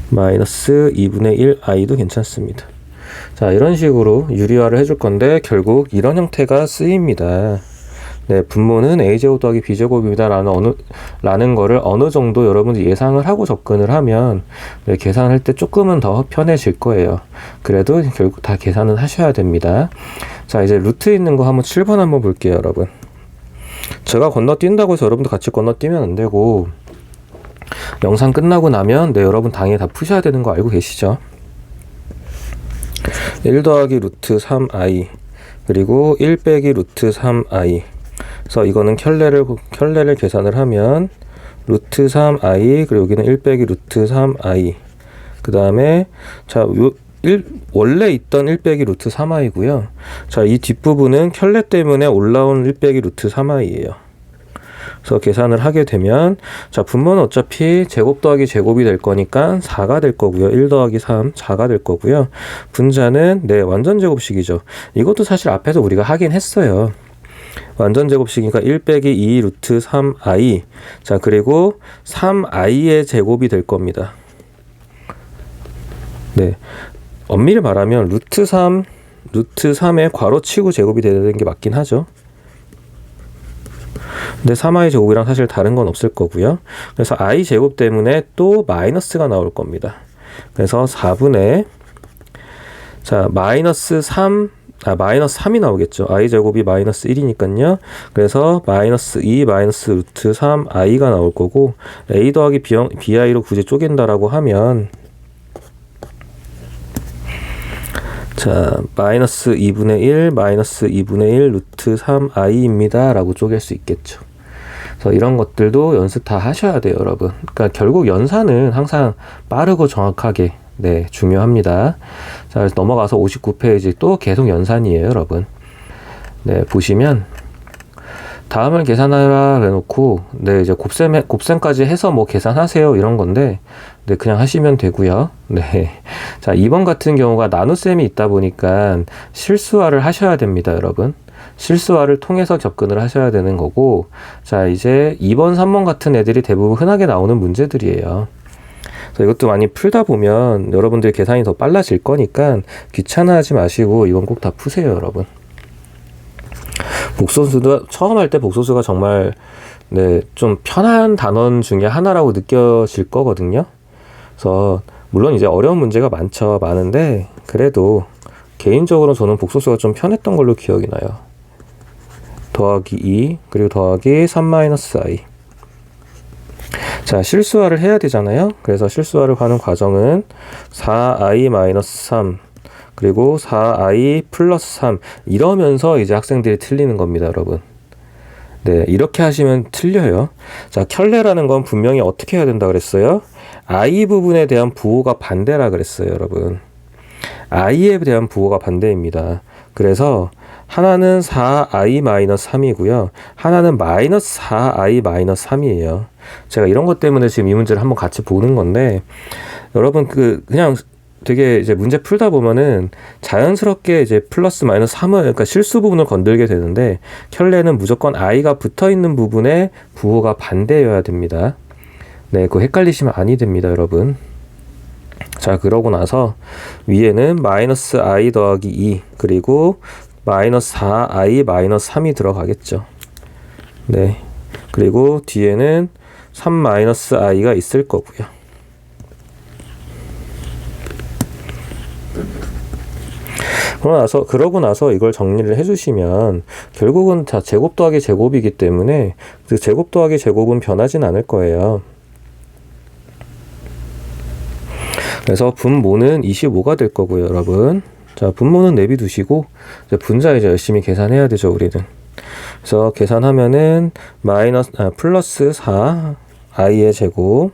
Speaker 1: 마이너스 2분의 1 i도 괜찮습니다. 자, 이런 식으로 유리화를 해줄 건데 결국 이런 형태가 쓰입니다. 네, 분모는 a제곱 더하기 b제곱입니다 라는 거를 어느 정도 여러분들이 예상을 하고 접근을 하면, 네, 계산할 때 조금은 더 편해질 거예요. 그래도 결국 다 계산은 하셔야 됩니다. 자, 이제 루트 있는 거 한번 7번 한번 볼게요, 여러분. 제가 건너뛴다고 해서 여러분도 같이 건너뛰면 안 되고, 영상 끝나고 나면, 네, 여러분 당연히 다 푸셔야 되는 거 알고 계시죠? 1 더하기 루트 3i, 그리고 1 빼기 루트 3i. 그래서 이거는 켤레를 계산을 하면 루트 3i, 그리고 여기는 1 빼기 루트 3i. 그 다음에, 자, 원래 있던 1 빼기 루트 3i고요. 자, 이 뒷부분은 켤레 때문에 올라온 1 빼기 루트 3i예요. 그래서 계산을 하게 되면, 자, 분모는 어차피 제곱 더하기 제곱이 될 거니까 4가 될 거고요. 1 더하기 3, 4가 될 거고요. 분자는, 네, 완전 제곱식이죠. 이것도 사실 앞에서 우리가 하긴 했어요. 완전 제곱식이니까 1 빼기 2 루트 3i. 자, 그리고 3i의 제곱이 될 겁니다. 네. 엄밀히 말하면 루트 3에 괄호치고 제곱이 되는 게 맞긴 하죠. 근데 3i 제곱이랑 사실 다른 건 없을 거고요. 그래서 i 제곱 때문에 또 마이너스가 나올 겁니다. 그래서 4분의, 자, 마이너스 3이 나오겠죠. i 제곱이 마이너스 1이니까요. 그래서 마이너스 2 마이너스 루트 3i가 나올 거고, a 더하기 bi로 굳이 쪼갠다라고 하면, 자, 마이너스 2분의 1 마이너스 2분의 1 루트 3i입니다 라고 쪼갤 수 있겠죠. 그래서 이런 것들도 연습 다 하셔야 돼요, 여러분. 그러니까 결국 연산은 항상 빠르고 정확하게, 네, 중요합니다. 자, 그래서 넘어가서 59페이지 또 계속 연산이에요, 여러분. 네, 보시면 다음을 계산하라 해놓고, 네, 이제 곱셈까지 해서 뭐 계산하세요 이런 건데, 네, 그냥 하시면 되고요. 네, 자, 2번 같은 경우가 나눗셈이 있다 보니까 실수화를 하셔야 됩니다, 여러분. 실수화를 통해서 접근을 하셔야 되는 거고, 자, 이제 2번, 3번 같은 애들이 대부분 흔하게 나오는 문제들이에요. 그래서 이것도 많이 풀다 보면 여러분들 계산이 더 빨라질 거니까 귀찮아하지 마시고 이건 꼭 다 푸세요, 여러분. 복소수도 처음 할 때 복소수가 정말 좀 편한 단원 중에 하나라고 느껴질 거거든요. 그래서 물론 이제 어려운 문제가 많은데 그래도 개인적으로 저는 복소수가 좀 편했던 걸로 기억이 나요. 더하기 2 그리고 더하기 3-i. 자, 실수화를 해야 되잖아요. 그래서 실수화를 하는 과정은 4i-3 그리고 4i 플러스 3 이러면서 이제 학생들이 틀리는 겁니다, 여러분. 네, 이렇게 하시면 틀려요. 자, 켤레라는 건 분명히 어떻게 해야 된다 그랬어요? i 부분에 대한 부호가 반대라 그랬어요, 여러분. i에 대한 부호가 반대입니다. 그래서 하나는 4i-3이고요. 하나는 마이너스 4i-3이에요. 제가 이런 것 때문에 지금 이 문제를 한번 같이 보는 건데, 여러분 그냥 되게 이제 문제 풀다 보면은 자연스럽게 이제 플러스 마이너스 3을, 그러니까 실수 부분을 건들게 되는데, 켤레는 무조건 i가 붙어 있는 부분에 부호가 반대여야 됩니다. 네, 그거 헷갈리시면 아니 됩니다, 여러분. 자, 그러고 나서 위에는 마이너스 i 더하기 2 그리고 마이너스 4i-3이 들어가겠죠. 네, 그리고 뒤에는 3 마이너스 i가 있을 거고요. 그러고 나서 이걸 정리를 해주시면 결국은 다 제곱 더하기 제곱이기 때문에 그 제곱 더하기 제곱은 변하진 않을 거예요. 그래서 분모는 25가 될 거고요, 여러분. 자, 분모는 내비두시고 이제 분자 이제 열심히 계산해야 되죠, 우리는. 그래서 계산하면은 플러스 4 i의 제곱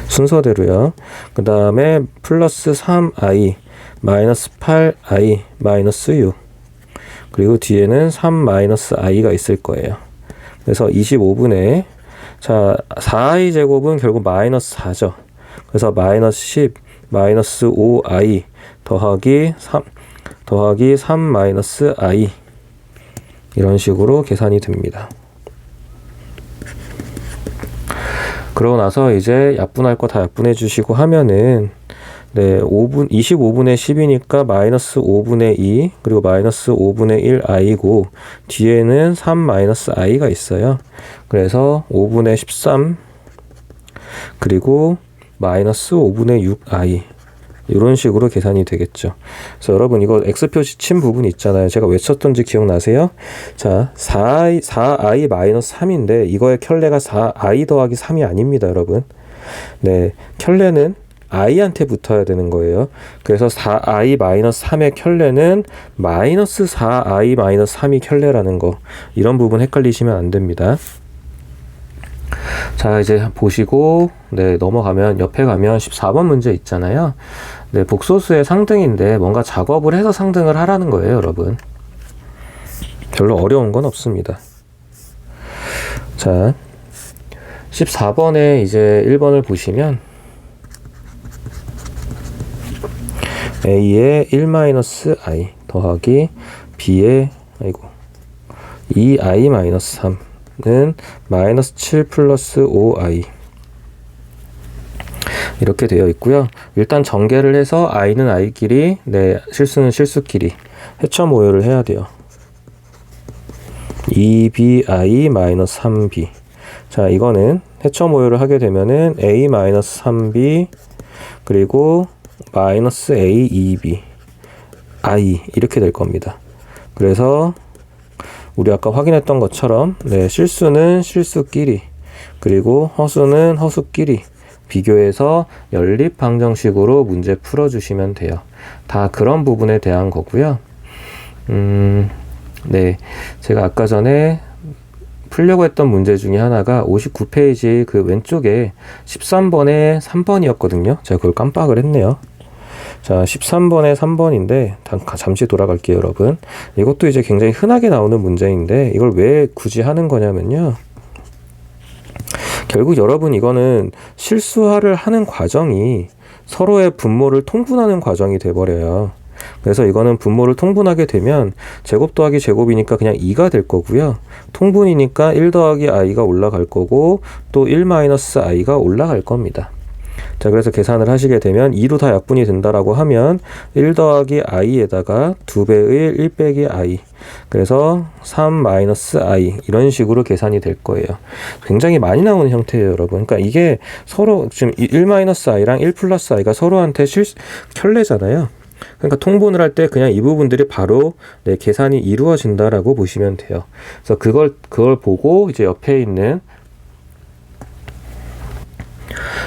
Speaker 1: 순서대로요. 그 다음에 플러스 3i 마이너스 8i 마이너스 6 그리고 뒤에는 3 마이너스 i가 있을 거예요. 그래서 25분의 자 4i 제곱은 결국 마이너스 4죠. 그래서 마이너스 10 마이너스 5i 더하기 3 마이너스 i 이런 식으로 계산이 됩니다. 그러고 나서 이제 약분할 거 다 약분해 주시고 하면은 25분의 10이니까 마이너스 5분의 2 그리고 마이너스 5분의 1 i고 뒤에는 3 마이너스 i가 있어요. 그래서 5분의 13 그리고 마이너스 5분의 6 i 이런 식으로 계산이 되겠죠. 그래서 여러분 이거 X표시 친 부분 있잖아요. 제가 왜 쳤던지 기억나세요? 자, 4i 마이너스 3인데 이거의 켤레가 4i 더하기 3이 아닙니다, 여러분. 네, 켤레는 i한테 붙어야 되는 거예요. 그래서 4i 마이너스 3의 켤레는 마이너스 4i 마이너스 3이 켤레라는 거. 이런 부분 헷갈리시면 안 됩니다. 자, 이제 보시고 넘어가면 옆에 가면 14번 문제 있잖아요. 복소수의 상등인데 뭔가 작업을 해서 상등을 하라는 거예요, 여러분. 별로 어려운 건 없습니다. 자, 14번에 이제 1번을 보시면 a의 1-i 더하기 b의 2i-3는 마이너스 7 플러스 5i 이렇게 되어 있고요. 일단 전개를 해서 i는 i끼리 실수는 실수끼리 해쳐 모여를 해야 돼요. 2bi-3b 자, 이거는 해쳐 모여를 하게 되면은 a-3b 그리고 마이너스 a2b i 이렇게 될 겁니다. 그래서 우리 아까 확인했던 것처럼 실수는 실수끼리 그리고 허수는 허수끼리 비교해서 연립방정식으로 문제 풀어주시면 돼요. 다 그런 부분에 대한 거고요. 제가 아까 전에 풀려고 했던 문제 중에 하나가 59페이지 그 왼쪽에 13번에 3번이었거든요. 제가 그걸 깜빡을 했네요. 자, 13번에 3번인데 잠시 돌아갈게요, 여러분. 이것도 이제 굉장히 흔하게 나오는 문제인데 이걸 왜 굳이 하는 거냐면요. 결국 여러분 이거는 실수화를 하는 과정이 서로의 분모를 통분하는 과정이 돼버려요. 그래서 이거는 분모를 통분하게 되면 제곱 더하기 제곱이니까 그냥 2가 될 거고요. 통분이니까 1 더하기 i가 올라갈 거고 또 1 마이너스 i가 올라갈 겁니다. 자, 그래서 계산을 하시게 되면 2로 다 약분이 된다라고 하면 1 더하기 i에다가 2배의 1 빼기 i, 그래서 3 마이너스 i, 이런 식으로 계산이 될 거예요. 굉장히 많이 나오는 형태예요, 여러분. 그러니까 이게 서로 지금 1 마이너스 i랑 1 플러스 i가 서로한테 켤레잖아요. 그러니까 통분을 할 때 그냥 이 부분들이 바로 계산이 이루어진다라고 보시면 돼요. 그래서 그걸 보고 이제 옆에 있는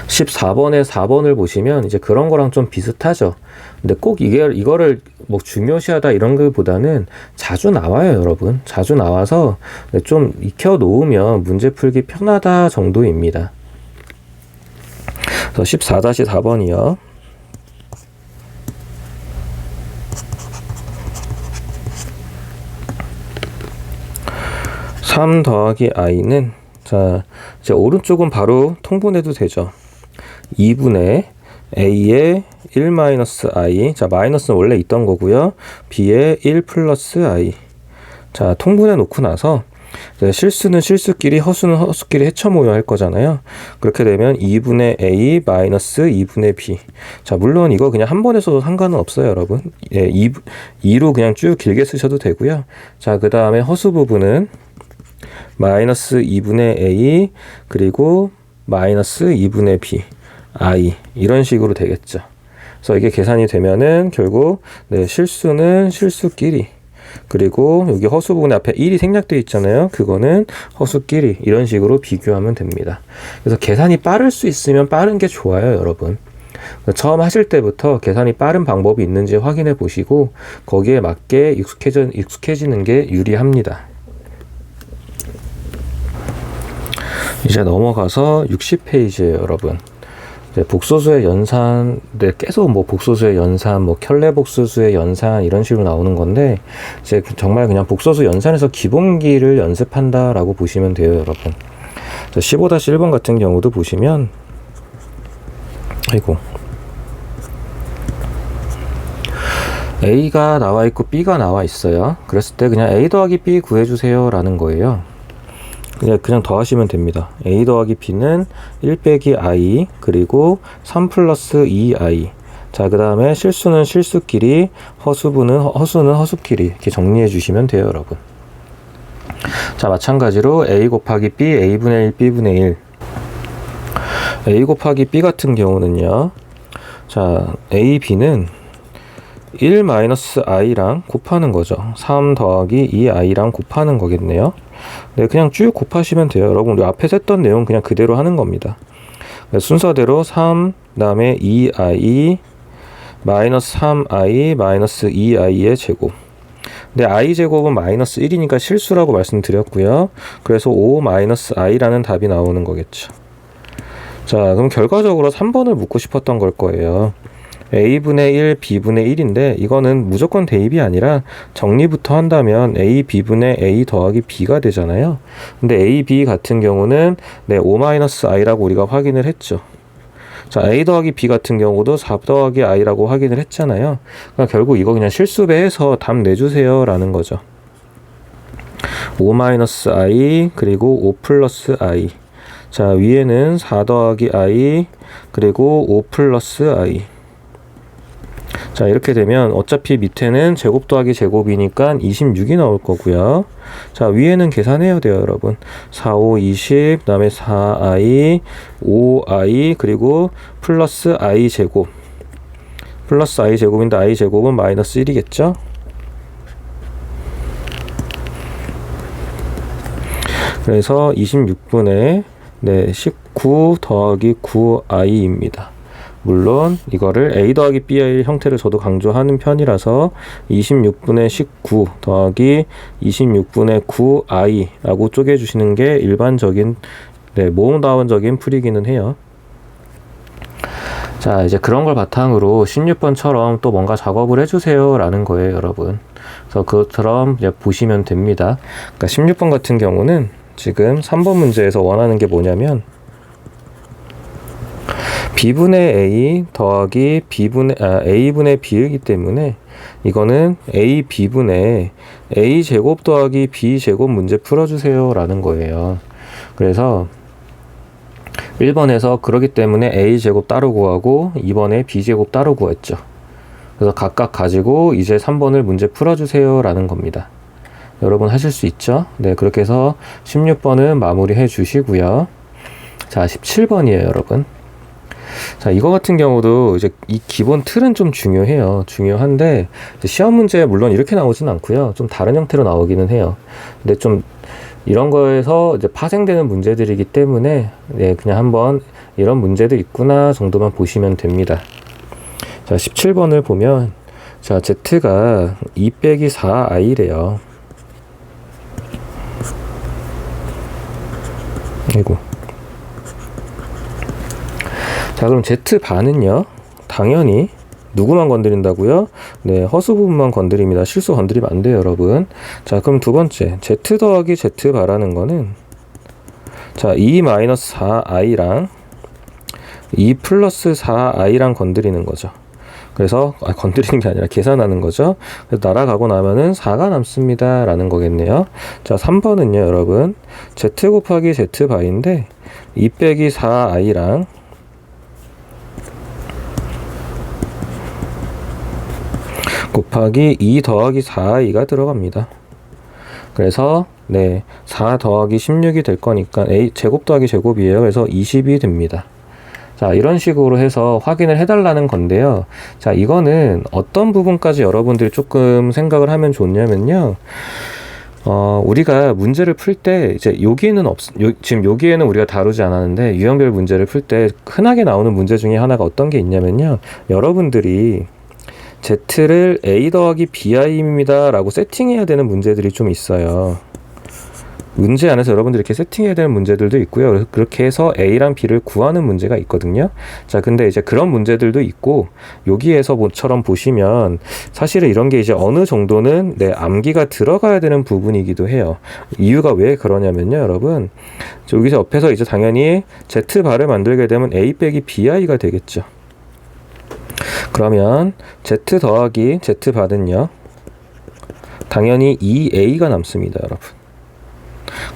Speaker 1: 14번에 4번을 보시면 이제 그런 거랑 좀 비슷하죠. 근데 꼭 이거를 뭐 중요시하다 이런 것보다는 자주 나와요, 여러분. 자주 나와서 좀 익혀 놓으면 문제 풀기 편하다 정도입니다. 그래서 14-4번이요. 3 더하기 i는, 자, 이제 오른쪽은 바로 통분해도 되죠. 2분의 a의 1 마이너스 i, 자, 마이너스는 원래 있던 거고요. b의 1 플러스 i. 자, 통분해 놓고 나서 실수는 실수끼리, 허수는 허수끼리 헤쳐 모여 할 거잖아요. 그렇게 되면 2분의 a 마이너스 2분의 b. 자, 물론 이거 그냥 한 번에 써도 상관은 없어요, 여러분. 2로 그냥 쭉 길게 쓰셔도 되고요. 자, 그 다음에 허수 부분은 마이너스 2분의 a 그리고 마이너스 2분의 b i, 이런 식으로 되겠죠. 그래서 이게 계산이 되면은 결국 실수는 실수끼리, 그리고 여기 허수 부분에 앞에 1이 생략되어 있잖아요. 그거는 허수끼리, 이런 식으로 비교하면 됩니다. 그래서 계산이 빠를 수 있으면 빠른 게 좋아요, 여러분. 처음 하실 때부터 계산이 빠른 방법이 있는지 확인해 보시고 거기에 맞게 익숙해지는 게 유리합니다. 이제 넘어가서 60페이지예요, 여러분. 이제 복소수의 연산, 계속 뭐 복소수의 연산, 뭐 켤레 복소수의 연산, 이런 식으로 나오는 건데, 이제 정말 그냥 복소수 연산에서 기본기를 연습한다라고 보시면 돼요, 여러분. 15-1번 같은 경우도 보시면, 아이고, A가 나와 있고 B가 나와 있어요. 그랬을 때 그냥 A 더하기 B 구해주세요 라는 거예요. 그냥 더하시면 됩니다. A 더하기 B는 1 빼기 I, 그리고 3 플러스 2I. 자, 그 다음에 실수는 실수끼리, 허수는 허수끼리, 이렇게 정리해 주시면 돼요, 여러분. 자, 마찬가지로 A 곱하기 B, A분의 1, B분의 1. A 곱하기 B 같은 경우는요. 자, A, B는 1 마이너스 i랑 곱하는 거죠. 3 더하기 2i랑 곱하는 거겠네요. 네, 그냥 쭉 곱하시면 돼요. 여러분, 우리 앞에서 했던 내용 그냥 그대로 하는 겁니다. 순서대로 3, 그 다음에 2i, 마이너스 3i, 마이너스 2i의 제곱. 근데 i 제곱은 마이너스 1이니까 실수라고 말씀드렸고요. 그래서 5 마이너스 i라는 답이 나오는 거겠죠. 자, 그럼 결과적으로 3번을 묻고 싶었던 걸 거예요. a분의 1, b분의 1인데 이거는 무조건 대입이 아니라 정리부터 한다면 a, b분의 a 더하기 b가 되잖아요. 근데 a, b 같은 경우는 5-i라고 우리가 확인을 했죠. 자, a 더하기 b 같은 경우도 4 더하기 i라고 확인을 했잖아요. 그러니까 결국 이거 그냥 실수배해서 답 내주세요 라는 거죠. 5-i 그리고 5 플러스 i. 자, 위에는 4 더하기 i 그리고 5 플러스 i. 자, 이렇게 되면 어차피 밑에는 제곱 더하기 제곱이니까 26이 나올 거고요. 자, 위에는 계산해야 돼요, 여러분. 4, 5, 20, 그 다음에 4i, 5i, 그리고 플러스 i 제곱. 플러스 i 제곱인데 i 제곱은 마이너스 1이겠죠? 그래서 26분의 19 더하기 9i입니다. 물론 이거를 a 더하기 b의 형태를 저도 강조하는 편이라서 26분의 19 더하기 26분의 9i라고 쪼개주시는 게 일반적인 모음다원적인 풀이기는 해요. 자, 이제 그런 걸 바탕으로 16번처럼 또 뭔가 작업을 해주세요 라는 거예요, 여러분. 그래서 그처럼 이제 보시면 됩니다. 그러니까 16번 같은 경우는 지금 3번 문제에서 원하는 게 뭐냐면 b분의 a 더하기 a분의 b이기 때문에 이거는 a b분의 a 제곱 더하기 b 제곱 문제 풀어주세요 라는 거예요. 그래서 1번에서 그러기 때문에 a 제곱 따로 구하고 2번에 b 제곱 따로 구했죠. 그래서 각각 가지고 이제 3번을 문제 풀어주세요 라는 겁니다. 여러분 하실 수 있죠? 네, 그렇게 해서 16번은 마무리해 주시고요. 자, 17번이에요, 여러분. 자, 이거 같은 경우도 이제 이 기본 틀은 좀 중요해요. 중요한데 시험 문제 물론 이렇게 나오진 않고요. 좀 다른 형태로 나오기는 해요. 근데 좀 이런 거에서 이제 파생되는 문제들이기 때문에 네, 그냥 한번 이런 문제도 있구나 정도만 보시면 됩니다. 자, 17번을 보면 자, z가 2 빼기 4i래요. 아이고. 자, 그럼 z반은요, 당연히 누구만 건드린다고요? 네, 허수 부분만 건드립니다. 실수 건드리면 안 돼요, 여러분. 자, 그럼 두 번째, z 더하기 z바라는 거는 자, 2-4i랑 2 플러스 4i랑 건드리는 거죠. 그래서 건드리는 게 아니라 계산하는 거죠. 그래서 날아가고 나면은 4가 남습니다 라는 거겠네요. 자, 3번은요, 여러분, z 곱하기 z바인데 2 빼기 4i랑 곱하기 2 더하기 4i가 들어갑니다. 그래서 네, 4 더하기 16이 될 거니까 a 제곱 더하기 제곱이에요. 그래서 20이 됩니다. 자, 이런 식으로 해서 확인을 해달라는 건데요. 자, 이거는 어떤 부분까지 여러분들이 조금 생각을 하면 좋냐면요. 우리가 문제를 풀 때 이제 여기에는 지금 여기에는 우리가 다루지 않았는데 유형별 문제를 풀 때 흔하게 나오는 문제 중에 하나가 어떤 게 있냐면요. 여러분들이 z를 a 더하기 bi입니다 라고 세팅해야 되는 문제들이 좀 있어요. 문제 안에서 여러분들이 이렇게 세팅해야 되는 문제들도 있고요. 그래서 그렇게 해서 a랑 b를 구하는 문제가 있거든요. 자, 근데 이제 그런 문제들도 있고, 여기에서 뭐처럼 보시면 사실은 이런 게 이제 어느 정도는 네, 암기가 들어가야 되는 부분이기도 해요. 이유가 왜 그러냐면요, 여러분. 여기서 옆에서 이제 당연히 z바를 만들게 되면 a 빼기 bi가 되겠죠. 그러면 z 더하기 z바는요, 당연히 2a가 남습니다, 여러분.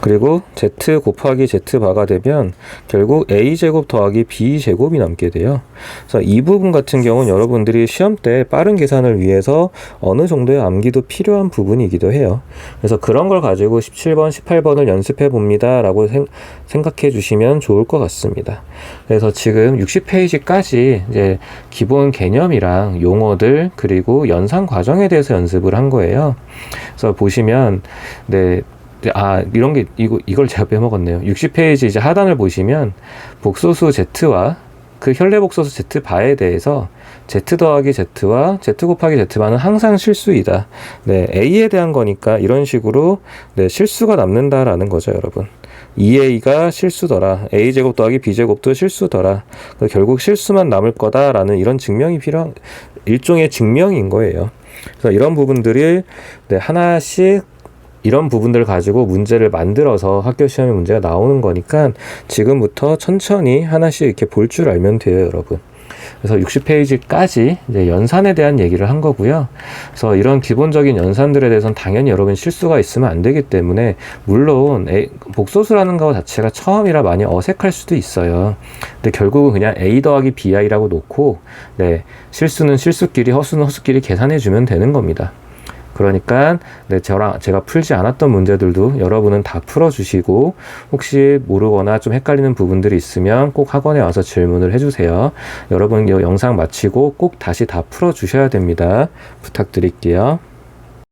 Speaker 1: 그리고 z 곱하기 z바가 되면 결국 a제곱 더하기 b제곱이 남게 돼요. 그래서 이 부분 같은 경우는 여러분들이 시험 때 빠른 계산을 위해서 어느 정도의 암기도 필요한 부분이기도 해요. 그래서 그런 걸 가지고 17번, 18번을 연습해 봅니다 라고 생각해 주시면 좋을 것 같습니다. 그래서 지금 60페이지까지 이제 기본 개념이랑 용어들 그리고 연산 과정에 대해서 연습을 한 거예요. 그래서 보시면 네, 이런 게, 이걸 제가 빼먹었네요. 60페이지 이제 하단을 보시면 복소수 z와 그 현례복소수 z바에 대해서 z 더하기 z와 z 곱하기 z바는 항상 실수이다. 네, a에 대한 거니까 이런 식으로 네, 실수가 남는다라는 거죠, 여러분. 2a가 실수더라. a제곱 더하기 b제곱도 실수더라. 결국 실수만 남을 거다라는 이런 증명이 필요한, 일종의 증명인 거예요. 그래서 이런 부분들이 네, 하나씩 이런 부분들을 가지고 문제를 만들어서 학교 시험에 문제가 나오는 거니까 지금부터 천천히 하나씩 이렇게 볼 줄 알면 돼요, 여러분. 그래서 60페이지까지 이제 연산에 대한 얘기를 한 거고요. 그래서 이런 기본적인 연산들에 대해서는 당연히 여러분 실수가 있으면 안 되기 때문에 물론 복소수라는 거 자체가 처음이라 많이 어색할 수도 있어요. 근데 결국은 그냥 a 더하기 bi라고 놓고 네, 실수는 실수끼리 허수는 허수끼리 계산해 주면 되는 겁니다. 그러니까 네, 제가 풀지 않았던 문제들도 여러분은 다 풀어주시고 혹시 모르거나 좀 헷갈리는 부분들이 있으면 꼭 학원에 와서 질문을 해주세요. 여러분 이 영상 마치고 꼭 다시 다 풀어주셔야 됩니다. 부탁드릴게요.